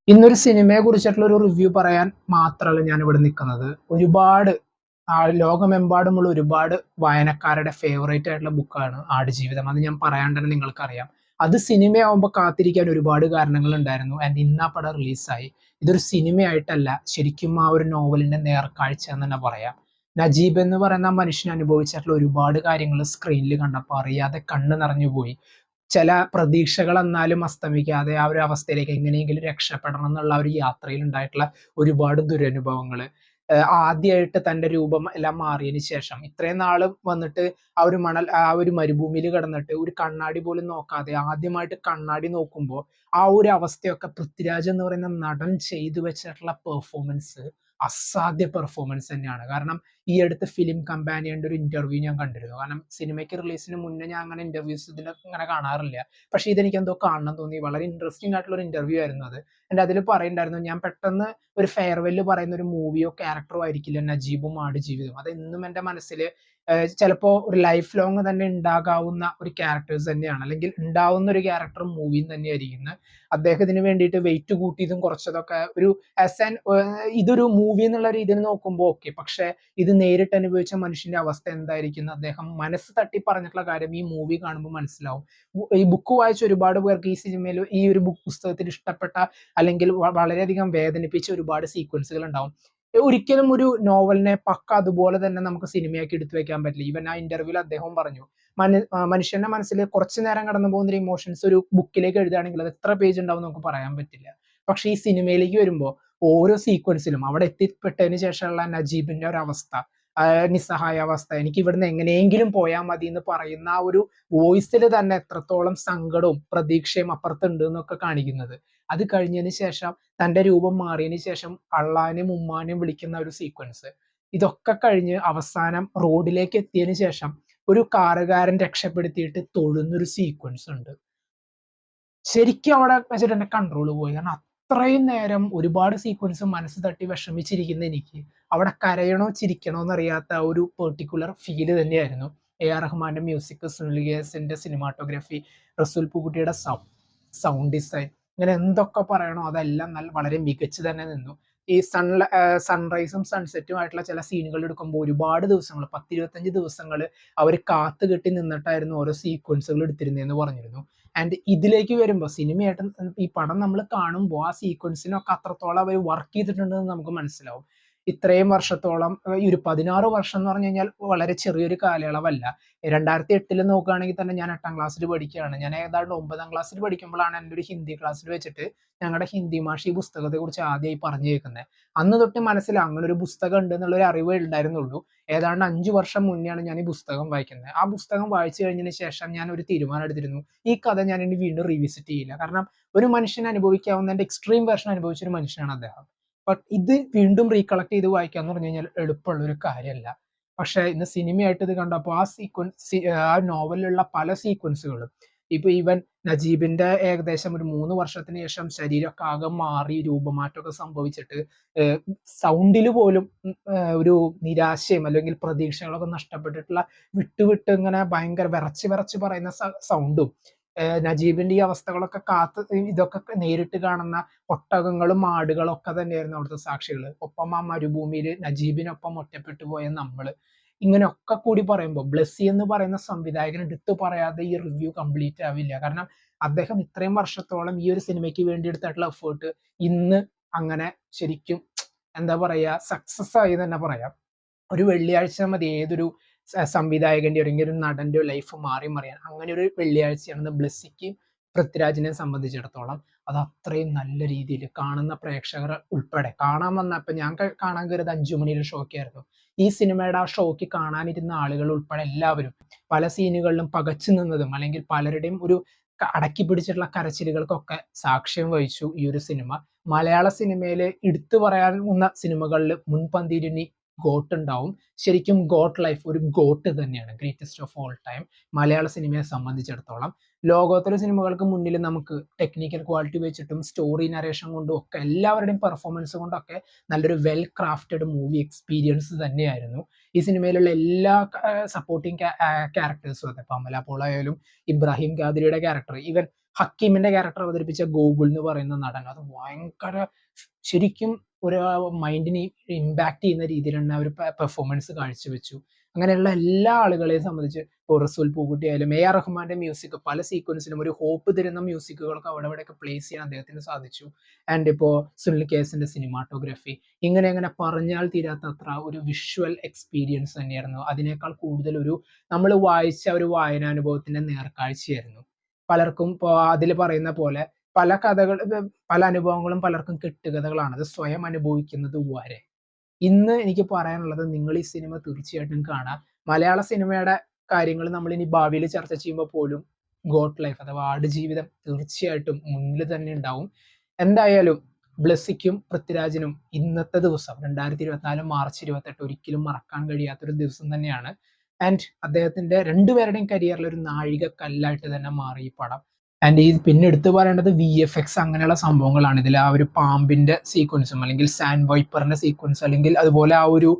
ഇന്നൊരു സിനിമയെ കുറിച്ചിട്ടുള്ള ഒരു റിവ്യൂ പറയാൻ മാത്രമല്ല ഞാൻ ഇവിടെ നിൽക്കുന്നത്. ഒരുപാട് ലോകമെമ്പാടുമുള്ള ഒരുപാട് വായനക്കാരുടെ ഫേവറേറ്റ് ആയിട്ടുള്ള ബുക്കാണ് ആടുജീവിതം. അത് ഞാൻ പറയാണ്ട് തന്നെ നിങ്ങൾക്കറിയാം. അത് സിനിമയാവുമ്പോൾ കാത്തിരിക്കാൻ ഒരുപാട് കാരണങ്ങൾ ഉണ്ടായിരുന്നു. ആൻഡ് ഇന്ന് ആ പടം റിലീസായി. ഇതൊരു സിനിമയായിട്ടല്ല, ശരിക്കും ആ ഒരു നോവലിന്റെ നേർക്കാഴ്ച എന്ന് തന്നെ പറയാം. നജീബ് എന്ന് പറയുന്ന ആ മനുഷ്യൻ അനുഭവിച്ചിട്ടുള്ള ഒരുപാട് കാര്യങ്ങൾ സ്ക്രീനിൽ കണ്ടപ്പോൾ അറിയാതെ കണ്ണ് നിറഞ്ഞു പോയി. ചില പ്രതീക്ഷകൾ എന്നാലും അസ്തമിക്കാതെ ആ ഒരു അവസ്ഥയിലേക്ക് എങ്ങനെയെങ്കിലും രക്ഷപ്പെടണം എന്നുള്ള ഒരു യാത്രയിൽ ഉണ്ടായിട്ടുള്ള ഒരുപാട് ദുരനുഭവങ്ങള്. ആദ്യമായിട്ട് തന്റെ രൂപം എല്ലാം മാറിയതിന് ശേഷം ഇത്രയും നാളും വന്നിട്ട് ആ ഒരു മരുഭൂമിയിൽ കിടന്നിട്ട് ഒരു കണ്ണാടി പോലും നോക്കാതെ ആദ്യമായിട്ട് കണ്ണാടി നോക്കുമ്പോൾ ആ ഒരു അവസ്ഥയൊക്കെ പൃഥ്വിരാജ് എന്ന് പറയുന്ന നടൻ ചെയ്തു വെച്ചിട്ടുള്ള പെർഫോമൻസ് അസാധ്യ പെർഫോമൻസ് തന്നെയാണ്. കാരണം ഈ അടുത്ത് ഫിലിം കമ്പാനിയന്റെ ഒരു ഇന്റർവ്യൂ ഞാൻ കണ്ടിരുന്നു. കാരണം സിനിമയ്ക്ക് റിലീസിന് മുന്നേ ഞാൻ അങ്ങനെ ഇന്റർവ്യൂസ് ഇതിലൊക്കെ ഇങ്ങനെ കാണാറില്ല. പക്ഷെ ഇതെനിക്ക് എന്തോ കാണണം തോന്നി. വളരെ ഇൻട്രസ്റ്റിംഗ് ആയിട്ടുള്ള ഒരു ഇന്റർവ്യൂ ആയിരുന്നു അത്. എൻ്റെ അതിൽ പറയുന്നുണ്ടായിരുന്നു, ഞാൻ പെട്ടെന്ന് ഒരു ഫെയർവെല്ല് പറയുന്ന ഒരു മൂവിയോ ക്യാരക്ടറോ ആയിരിക്കില്ല നജീബും ആടുജീവിതം. അതെന്നും എൻ്റെ മനസ്സിൽ ചിലപ്പോൾ ഒരു ലൈഫ് ലോങ് തന്നെ ഉണ്ടാകാവുന്ന ഒരു ക്യാരക്ടേഴ്സ് തന്നെയാണ്, അല്ലെങ്കിൽ ഉണ്ടാവുന്ന ഒരു ക്യാരക്ടറും മൂവിയും തന്നെയായിരിക്കും. അദ്ദേഹത്തിന് വേണ്ടിയിട്ട് വെയിറ്റ് കൂട്ടിയതും കുറച്ചതൊക്കെ ഒരു ആസ് ആൻ ഇതൊരു മൂവി എന്നുള്ള രീതിയിൽ നോക്കുമ്പോൾ ഓക്കെ. പക്ഷെ ഇത് നേരിട്ട് അനുഭവിച്ച മനുഷ്യന്റെ അവസ്ഥ എന്തായിരിക്കും അദ്ദേഹം മനസ്സ് തട്ടി പറഞ്ഞിട്ടുള്ള കാര്യം ഈ മൂവി കാണുമ്പോൾ മനസ്സിലാവും. ഈ ബുക്ക് വായിച്ച ഒരുപാട് പേർക്ക് ഈ സിനിമയിൽ ഈ ഒരു പുസ്തകത്തിൽ ഇഷ്ടപ്പെട്ട അല്ലെങ്കിൽ വളരെയധികം വേദനിപ്പിച്ച ഒരുപാട് സീക്വൻസുകൾ ഉണ്ടാവും. ഒരിക്കലും ഒരു നോവലിനെ പക്ക അതുപോലെ തന്നെ നമുക്ക് സിനിമയാക്കി എടുത്തു വെക്കാൻ പറ്റില്ല. ഈവൻ ആ ഇന്റർവ്യൂവിൽ അദ്ദേഹം പറഞ്ഞു, മനുഷ്യന്റെ മനസ്സിൽ കുറച്ചു നേരം കടന്നു പോകുന്ന ഇമോഷൻസ് ഒരു ബുക്കിലേക്ക് എഴുതുകയാണെങ്കിൽ അത് എത്ര പേജ് ഉണ്ടാവും നമുക്ക് പറയാൻ പറ്റില്ല. പക്ഷെ ഈ സിനിമയിലേക്ക് വരുമ്പോൾ ഓരോ സീക്വൻസിലും അവിടെ എത്തിപ്പെട്ടതിന് ശേഷമുള്ള നജീബിന്റെ ഒരു അവസ്ഥ, നിസ്സഹായാവസ്ഥ, എനിക്ക് ഇവിടുന്ന് എങ്ങനെയെങ്കിലും പോയാൽ മതി എന്ന് പറയുന്ന ആ ഒരു വോയിസിൽ തന്നെ എത്രത്തോളം സങ്കടവും പ്രതീക്ഷയും അപ്പുറത്തുണ്ട് എന്നൊക്കെ കാണിക്കുന്നത്. അത് കഴിഞ്ഞതിന് ശേഷം തന്റെ രൂപം മാറിയതിന് ശേഷം അള്ളാനെയും ഉമ്മാനെയും വിളിക്കുന്ന ഒരു സീക്വൻസ്, ഇതൊക്കെ കഴിഞ്ഞ് അവസാനം റോഡിലേക്ക് എത്തിയതിന് ശേഷം ഒരു കാറുകാരൻ രക്ഷപ്പെടുത്തിയിട്ട് തൊഴുന്നൊരു സീക്വൻസ് ഉണ്ട്. ശരിക്കും അവിടെ വെച്ചിട്ട് എന്റെ കൺട്രോൾ പോയി. കാരണം അത്രയും നേരം ഒരുപാട് സീക്വൻസ് മനസ്സ് തട്ടി വിഷമിച്ചിരിക്കുന്ന എനിക്ക് അവിടെ കരയണോ ചിരിക്കണോ എന്നറിയാത്ത ഒരു പെർട്ടിക്കുലർ ഫീല് തന്നെയായിരുന്നു. എ ആർ റഹ്മാന്റെ മ്യൂസിക്, സുനിൽ ഗേസിന്റെ സിനിമാറ്റോഗ്രാഫി, റസൂൽ പൂക്കുട്ടിയുടെ സൗണ്ട് ഡിസൈൻ, ഇങ്ങനെ എന്തൊക്കെ പറയണോ അതെല്ലാം വളരെ മികച്ചു തന്നെ നിന്നു. ഈ സൺറൈസും സൺസെറ്റും ആയിട്ടുള്ള ചില സീനുകൾ എടുക്കുമ്പോൾ ഒരുപാട് ദിവസങ്ങൾ, 10-25 ദിവസങ്ങൾ അവർ കാത്തു കെട്ടി നിന്നിട്ടായിരുന്നു ഓരോ സീക്വൻസുകൾ എടുത്തിരുന്നതെന്ന് പറഞ്ഞിരുന്നു. ആൻഡ് ഇതിലേക്ക് വരുമ്പോൾ സിനിമയായിട്ട് ഈ പടം നമ്മൾ കാണുമ്പോൾ ആ സീക്വൻസിനൊക്കെ അത്രത്തോളം അവർ വർക്ക് ചെയ്തിട്ടുണ്ടെന്ന് നമുക്ക് മനസ്സിലാവും. ഇത്രയും വർഷത്തോളം ഈ ഒരു 16 വർഷം എന്ന് പറഞ്ഞു കഴിഞ്ഞാൽ വളരെ ചെറിയൊരു കാലയളവല്ല. 2008 നോക്കുകയാണെങ്കിൽ തന്നെ ഞാൻ 8ാം ക്ലാസ്സിൽ പഠിക്കുകയാണ്. ഞാൻ ഏതാണ്ട് 9ാം ക്ലാസ്സിൽ പഠിക്കുമ്പോഴാണ് എൻ്റെ ഒരു ഹിന്ദി ക്ലാസ്സിൽ വെച്ചിട്ട് ഞങ്ങളുടെ ഹിന്ദി മാഷ് ഈ പുസ്തകത്തെ കുറിച്ച് ആദ്യമായി പറഞ്ഞു കേൾക്കുന്നത്. അന്ന് തൊട്ട് മനസ്സിൽ അങ്ങനെ ഒരു പുസ്തകം ഉണ്ട് എന്നുള്ള ഒരു അറിവേ ഉണ്ടായിരുന്നുള്ളൂ. ഏതാണ്ട് 5 വർഷം മുന്നെയാണ് ഞാൻ ഈ പുസ്തകം വായിക്കുന്നത്. ആ പുസ്തകം വായിച്ചു കഴിഞ്ഞതിന് ശേഷം ഞാൻ ഒരു തീരുമാനം എടുത്തിരുന്നു, ഈ കഥ ഞാൻ ഇനി വീണ്ടും റീവിസിറ്റ് ചെയ്യില്ല. കാരണം ഒരു മനുഷ്യൻ അനുഭവിക്കാവുന്നതിന്റെ എക്സ്ട്രീം വേർഷൻ അനുഭവിച്ച ഒരു മനുഷ്യനാണ് അദ്ദേഹം. ബട്ട് ഇത് വീണ്ടും റീകളക്ട് ചെയ്ത് വായിക്കുക എന്ന് പറഞ്ഞു കഴിഞ്ഞാൽ എളുപ്പമുള്ള ഒരു കാര്യമല്ല. പക്ഷെ ഇന്ന് സിനിമയായിട്ട് ഇത് കണ്ടപ്പോൾ ആ ആ നോവലിലുള്ള പല സീക്വൻസുകളും, ഇപ്പൊ ഈവൻ നജീബിന്റെ ഏകദേശം ഒരു 3 വർഷത്തിന് ശേഷം ശരീരമൊക്കെ ആകെ മാറി രൂപമാറ്റമൊക്കെ സംഭവിച്ചിട്ട് സൗണ്ടിൽ പോലും ഒരു നിരാശയും അല്ലെങ്കിൽ പ്രതീക്ഷകളൊക്കെ നഷ്ടപ്പെട്ടിട്ടുള്ള വിട്ട് ഇങ്ങനെ ഭയങ്കര വിറച്ച് വിറച്ച് പറയുന്ന സൗണ്ടും, നജീബിന്റെ ഈ അവസ്ഥകളൊക്കെ ഇതൊക്കെ നേരിട്ട് കാണുന്ന ഒട്ടകങ്ങളും ആടുകളും ഒക്കെ തന്നെയായിരുന്നു അവിടുത്തെ സാക്ഷികൾ. ഒപ്പം ആ മരുഭൂമിയിൽ നജീബിനൊപ്പം ഒറ്റപ്പെട്ടു പോയ നമ്മള്, ഇങ്ങനെയൊക്കെ കൂടി പറയുമ്പോൾ ബ്ലെസ്സി എന്ന് പറയുന്ന സംവിധായകൻ എടുത്തു പറയാതെ ഈ റിവ്യൂ കംപ്ലീറ്റ് ആവില്ല. കാരണം അദ്ദേഹം ഇത്രയും വർഷത്തോളം ഈ ഒരു സിനിമയ്ക്ക് വേണ്ടി എടുത്തിട്ടുള്ള എഫേർട്ട് ഇന്ന് അങ്ങനെ ശരിക്കും എന്താ പറയാ സക്സസ് ആയി തന്നെ പറയാം. ഒരു വെള്ളിയാഴ്ച മതി ഏതൊരു സംവിധായകന്റെ അല്ലെങ്കിൽ ഒരു നടന്റെ ലൈഫ് മാറി മറിയാൻ. അങ്ങനെ ഒരു വെള്ളിയാഴ്ചയാണ് ബ്ലെസ്സിക്ക് പൃഥ്വിരാജിനെ സംബന്ധിച്ചിടത്തോളം. അത് അത്രയും നല്ല രീതിയിൽ കാണുന്ന പ്രേക്ഷകർ ഉൾപ്പെടെ കാണാൻ വന്ന, ഇപ്പൊ ഞാൻ കാണാൻ കയറിയത് 5 മണിയുടെ ഷോയ്ക്കായിരുന്നു. ഈ സിനിമയുടെ ആ ഷോയ്ക്ക് കാണാനിരുന്ന ആളുകൾ ഉൾപ്പെടെ എല്ലാവരും പല സീനുകളിലും പകച്ചു നിന്നതും അല്ലെങ്കിൽ പലരുടെയും ഒരു അടക്കി പിടിച്ചിട്ടുള്ള കരച്ചിലുകൾക്കൊക്കെ സാക്ഷ്യം വഹിച്ചു ഈ ഒരു സിനിമ. മലയാള സിനിമയിലെ എടുത്തു പറയാവുന്ന സിനിമകളിൽ മുൻപന്തിയിൽ ഇനി ഗോട്ട് ഉണ്ടാവും. ശരിക്കും ഗോട്ട് ലൈഫ് ഒരു ഗോട്ട് തന്നെയാണ്, ഗ്രേറ്റസ്റ്റ് ഓഫ് ഓൾ ടൈം മലയാള സിനിമയെ സംബന്ധിച്ചിടത്തോളം. ലോകോത്തര സിനിമകൾക്ക് മുന്നിൽ നമുക്ക് ടെക്നിക്കൽ ക്വാളിറ്റി വെച്ചിട്ടും സ്റ്റോറി നരേഷൻ കൊണ്ടും ഒക്കെ എല്ലാവരുടെയും പെർഫോമൻസ് കൊണ്ടൊക്കെ നല്ലൊരു വെൽ ക്രാഫ്റ്റഡ് മൂവി എക്സ്പീരിയൻസ് തന്നെയായിരുന്നു. ഈ സിനിമയിലുള്ള എല്ലാ സപ്പോർട്ടിങ് ക്യാരക്ടേഴ്സും അതെ, ഇപ്പൊ അമല പോൾ ആയാലും ഇബ്രാഹിം ഖാദിരിയുടെ ക്യാരക്ടർ, ഈവൻ ഹക്കീമിന്റെ ക്യാരക്ടർ അവതരിപ്പിച്ച ഗോകുൽ എന്ന് പറയുന്ന നടൻ, അത് ഭയങ്കര ശരിക്കും ഒരു മൈൻഡിനെ ഇമ്പാക്ട് ചെയ്യുന്ന രീതിയിൽ തന്നെ ഒരു പെർഫോമൻസ് കാഴ്ചവെച്ചു. അങ്ങനെയുള്ള എല്ലാ ആളുകളെയും സംബന്ധിച്ച് ഇപ്പോൾ റസൂൽ പൂക്കുട്ടി ആയാലും എ ആർ റഹ്മാന്റെ മ്യൂസിക് പല സീക്വൻസിലും ഒരു ഹോപ്പ് തരുന്ന മ്യൂസിക്കുകളൊക്കെ അവിടെ ഇവിടെയൊക്കെ പ്ലേസ് ചെയ്യാൻ അദ്ദേഹത്തിന് സാധിച്ചു. ആൻഡ് ഇപ്പോൾ സുനിൽ കേസിന്റെ സിനിമാറ്റോഗ്രഫി, ഇങ്ങനെ അങ്ങനെ പറഞ്ഞാൽ തീരാത്ത അത്ര ഒരു വിഷ്വൽ എക്സ്പീരിയൻസ് തന്നെയായിരുന്നു. അതിനേക്കാൾ കൂടുതൽ ഒരു നമ്മൾ വായിച്ച ഒരു വായനാനുഭവത്തിന്റെ നേർക്കാഴ്ചയായിരുന്നു. പലർക്കും ഇപ്പോൾ അതിൽ പറയുന്ന പോലെ പല കഥകൾ, പല അനുഭവങ്ങളും പലർക്കും കെട്ടുകഥകളാണ്. അത് സ്വയം അനുഭവിക്കുന്നത് വരെ. ഇന്ന് എനിക്ക് പറയാനുള്ളത്, നിങ്ങൾ ഈ സിനിമ തീർച്ചയായിട്ടും കാണാം. മലയാള സിനിമയുടെ കാര്യങ്ങൾ നമ്മൾ ഇനി ഭാവിയിൽ ചർച്ച ചെയ്യുമ്പോൾ പോലും ഗോട്ട് ലൈഫ് അഥവാ ആടുജീവിതം തീർച്ചയായിട്ടും മുന്നിൽ തന്നെ ഉണ്ടാവും. എന്തായാലും ബ്ലെസ്സിക്കും പൃഥ്വിരാജിനും ഇന്നത്തെ ദിവസം 2024 മാർച്ച് 28 ഒരിക്കലും മറക്കാൻ കഴിയാത്തൊരു ദിവസം തന്നെയാണ്. ആൻഡ് അദ്ദേഹത്തിന്റെ രണ്ടുപേരുടെയും കരിയറിൽ ഒരു നാഴിക കല്ലായിട്ട് തന്നെ മാറി ഈ പടം. ആൻഡ് ഈ പിന്നെ എടുത്തു പറയേണ്ടത് VFX അങ്ങനെയുള്ള സംഭവങ്ങളാണ്. ഇതിൽ ആ ഒരു പാമ്പിന്റെ സീക്വൻസും അല്ലെങ്കിൽ സാൻഡ് വൈപ്പറിന്റെ സീക്വൻസ്, അല്ലെങ്കിൽ അതുപോലെ ആ ഒരു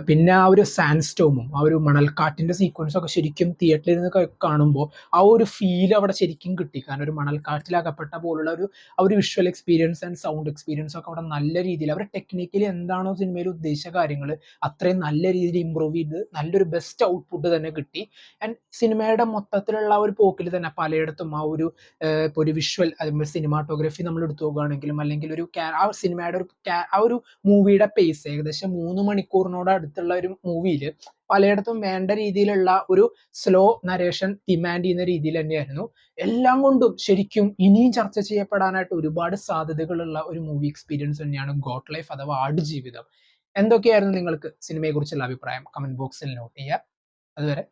പിന്നെ ആ ഒരു സാൻഡ് സ്റ്റോമും ആ ഒരു മണൽക്കാറ്റിന്റെ സീക്വൻസും ഒക്കെ ശരിക്കും തിയേറ്ററിൽ ഇരുന്ന് കാണുമ്പോൾ ആ ഒരു ഫീൽ അവിടെ ശരിക്കും കിട്ടി. കാരണം ഒരു മണൽക്കാറ്റിൽ അകപ്പെട്ട പോലുള്ള ആ ഒരു visual experience and sound experience ഒക്കെ അവിടെ നല്ല രീതിയിൽ അവർ ടെക്നിക്കലി എന്താണോ സിനിമയിൽ ഉദ്ദേശിച്ച കാര്യങ്ങൾ അത്രയും നല്ല രീതിയിൽ ഇമ്പ്രൂവ് ചെയ്ത് നല്ലൊരു ബെസ്റ്റ് ഔട്ട്പുട്ട് തന്നെ കിട്ടി. ആൻഡ് സിനിമയുടെ മൊത്തത്തിലുള്ള ഒരു പോക്കിൽ തന്നെ പലയിടത്തും ആ ഒരു ഇപ്പോൾ ഒരു വിഷ്വൽ സിനിമാറ്റോഗ്രഫി നമ്മൾ എടുത്തു നോക്കുകയാണെങ്കിലും, അല്ലെങ്കിൽ ഒരു ആ സിനിമയുടെ ആ ഒരു മൂവിയുടെ പേസ് ഏകദേശം 3 മണിക്കൂറിനോട് അടുത്തുള്ള ഒരു മൂവിയിൽ പലയിടത്തും വേണ്ട രീതിയിലുള്ള ഒരു സ്ലോ നരേഷൻ ഡിമാൻഡ് ചെയ്യുന്ന രീതിയിൽ തന്നെയായിരുന്നു. എല്ലാം കൊണ്ടും ശരിക്കും ഇനിയും ചർച്ച ചെയ്യപ്പെടാനായിട്ട് ഒരുപാട് സാധ്യതകളുള്ള ഒരു മൂവി എക്സ്പീരിയൻസ് തന്നെയാണ് ഗോട്ട് ലൈഫ് അഥവാ ആടുജീവിതം. എന്തൊക്കെയായിരുന്നു നിങ്ങൾക്ക് സിനിമയെ കുറിച്ചുള്ള അഭിപ്രായം? കമന്റ് ബോക്സിൽ നോട്ട് ചെയ്യുക. അതുവരെ